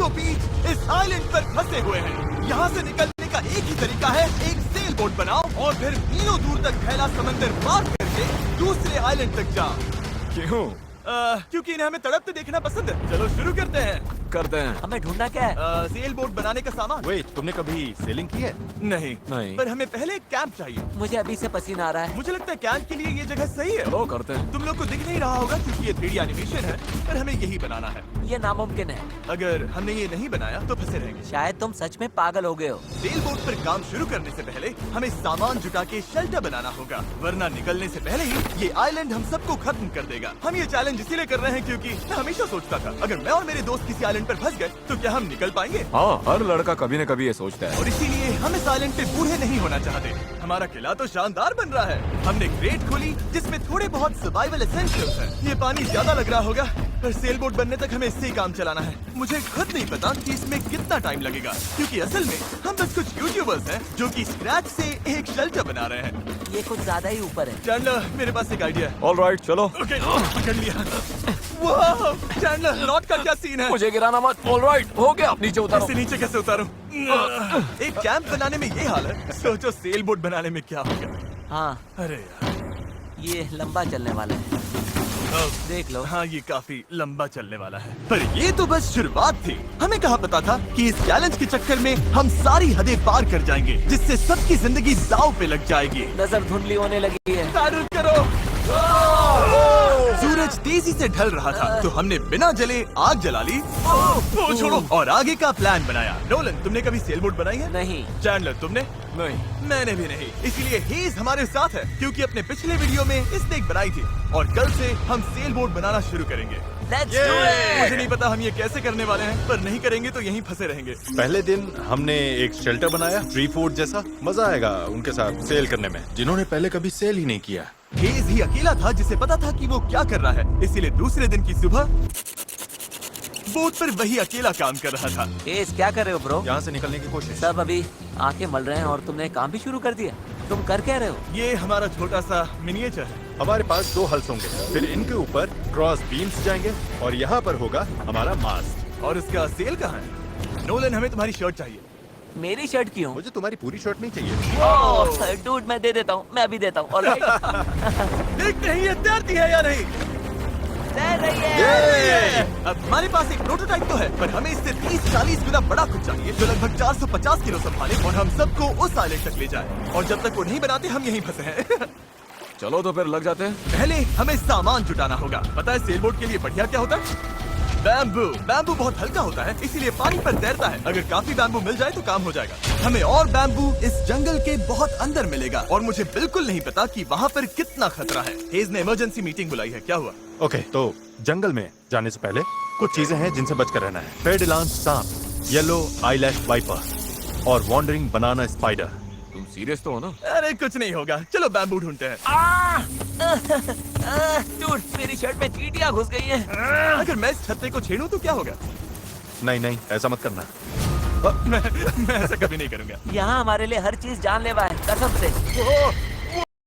बीचों बीच इस आइलैंड पर फंसे हुए हैं। यहाँ से निकलने का एक ही तरीका है, एक सेल बोट बनाओ और फिर मीलों दूर तक फैला समंदर पार करके दूसरे आइलैंड तक जाओ। क्यों? क्योंकि इन्हें हमें तड़पते देखना पसंद है। चलो शुरू करते हैं। हमें ढूंढना क्या है? सेल बोट बनाने का सामान। वेट, तुमने कभी सेलिंग की है? नहीं नहीं। पर हमें पहले एक कैंप चाहिए। मुझे अभी से पसीना आ रहा है। मुझे लगता है कैंप के लिए ये जगह सही है। चलो करते हैं। तुम लोग को दिख नहीं रहा होगा क्योंकि ये 3D एनिमेशन है, पर हमें यही बनाना है। ये नामुमकिन है। अगर हमने ये नहीं बनाया तो फंसे रहेंगे। शायद तुम सच में पागल हो गए हो। सेल बोट पर काम शुरू करने से पहले हमें सामान जुटा के शेल्टर बनाना होगा, वरना निकलने से पहले ही ये आइलैंड हम सबको खत्म कर देगा। हम ये चैलेंज इसीलिए कर रहे हैं क्योंकि मैं हमेशा सोचता था अगर मैं और मेरे दोस्त किसी आइलैंड पर फंस गए तो क्या हम निकल पाएंगे? हाँ, हर लड़का कभी न कभी ये सोचता है। और इसीलिए हम इस आइलैंड पे बूढ़े नहीं होना चाहते। हमारा किला तो शानदार बन रहा है। हमने क्रेट खोली जिसमें थोड़े बहुत सर्वाइवल एसेंशियल्स हैं। ये पानी ज्यादा लग रहा होगा, पर सेल बोट बनने तक हमें इससे ही काम चलाना है। मुझे खुद नहीं पता कि इसमें कितना टाइम लगेगा, क्योंकि असल में हम बस कुछ यूट्यूबर्स हैं जो कि स्क्रैच से एक शेल्टर बना रहे हैं। ये कुछ ज्यादा ही ऊपर है। चैंडलर, मेरे पास एक आइडिया है। ऑलराइट, चलो। ओके, पकड़ लिया। वाह, चैंडलर, नॉट का क्या सीन है? मुझे गिराना मत। ऑलराइट, हो गया, नीचे उतारो। इससे नीचे कैसे उतारूं? एक कैंप बनाने में ये हाल है, सोचो सेल बोट बनाने में क्या होगा। हाँ, अरे यार, ये लंबा चलने वाला है। देख लो। हाँ, ये काफी लंबा चलने वाला है। पर ये तो बस शुरुआत थी। हमें कहाँ पता था कि इस चैलेंज के चक्कर में हम सारी हदें पार कर जाएंगे, जिससे सबकी जिंदगी दांव पे लग जाएगी। नजर धुंधली होने लगी है। तारुफ करो। सूरज तेजी से ढल रहा था तो हमने बिना जले आग जला ली। वो छोड़ो, और आगे का प्लान बनाया। नोलन, तुमने कभी सेल बोट बनाई है? नहीं। चैंडलर, तुमने? नहीं। मैंने भी नहीं। इसीलिए हेज हमारे साथ है, क्योंकि अपने पिछले वीडियो में इसने एक बनाई थी और कल से हम सेल बोट बनाना शुरू करेंगे। Let's do it! मुझे नहीं पता हम ये कैसे करने वाले हैं, पर नहीं करेंगे तो यहीं फंसे रहेंगे। पहले दिन हमने एक शेल्टर बनाया, ट्री फूड जैसा। मजा आएगा उनके साथ सेल करने में, जिन्होंने पहले कभी सेल ही नहीं किया। हेज ही अकेला था जिसे पता था कि वो क्या कर रहा है, इसीलिए दूसरे दिन की सुबह बोट पर वही अकेला काम कर रहा था। एस, क्या कर रहे हो ब्रो? यहाँ से निकलने की कोशिश। सब अभी आंखें मल रहे हैं और तुमने काम भी शुरू कर दिया। तुम कर क्या रहे हो? ये हमारा छोटा सा मिनिएचर है। हमारे पास 2 हल्स होंगे, फिर इनके ऊपर क्रॉस बीम्स जाएंगे और यहाँ पर होगा हमारा मास्ट। और उसका सेल कहाँ है? नोलन, हमें तुम्हारी शर्ट चाहिए। मेरी शर्ट क्यों? मुझे तुम्हारी पूरी शर्ट नहीं चाहिए। ओह डूड, मैं दे देता हूँ, मैं अभी देता हूँ। ऑलराइट। देखते हैं ये तैरती है या नहीं। तैर रही है। अब हमारे पास एक प्रोटोटाइप तो है, पर हमें इससे 30-40 गुना बड़ा कुछ चाहिए जो लगभग 450 किलो संभाले और हम सबको उस आइलैंड तक ले जाए। और जब तक वो नहीं बनाते हम यहीं फंसे हैं। चलो तो फिर लग जाते हैं। पहले हमें सामान जुटाना होगा। पता है सेल बोट के लिए बढ़िया क्या होता है? बैम्बू। बैम्बू बहुत हल्का होता है, इसीलिए पानी पर तैरता है। अगर काफी बैम्बू मिल जाए तो काम हो जाएगा। हमें और बैम्बू इस जंगल के बहुत अंदर मिलेगा और मुझे बिल्कुल नहीं पता कि वहाँ पर कितना खतरा है। हेज ने इमरजेंसी मीटिंग बुलाई है, क्या हुआ? ओके, तो जंगल में जाने से पहले कुछ चीजें हैं जिनसे बचकर रहना है। फेडिलांस सांप, येलो आईलैश वाइपर और वॉन्डरिंग बनाना स्पाइडर। तुम सीरियस तो हो ना? अरे कुछ नहीं होगा, चलो बैम्बू ढूंढते हैं। डूड, मेरी शर्ट में चींटियां घुस गई हैं। अगर मैं इस छत्ते को छेड़ूं तो क्या होगा? नहीं नहीं, ऐसा मत करना। मैं ऐसा कभी नहीं करूंगा। यहाँ हमारे लिए हर चीज जानलेवा है, कसम से।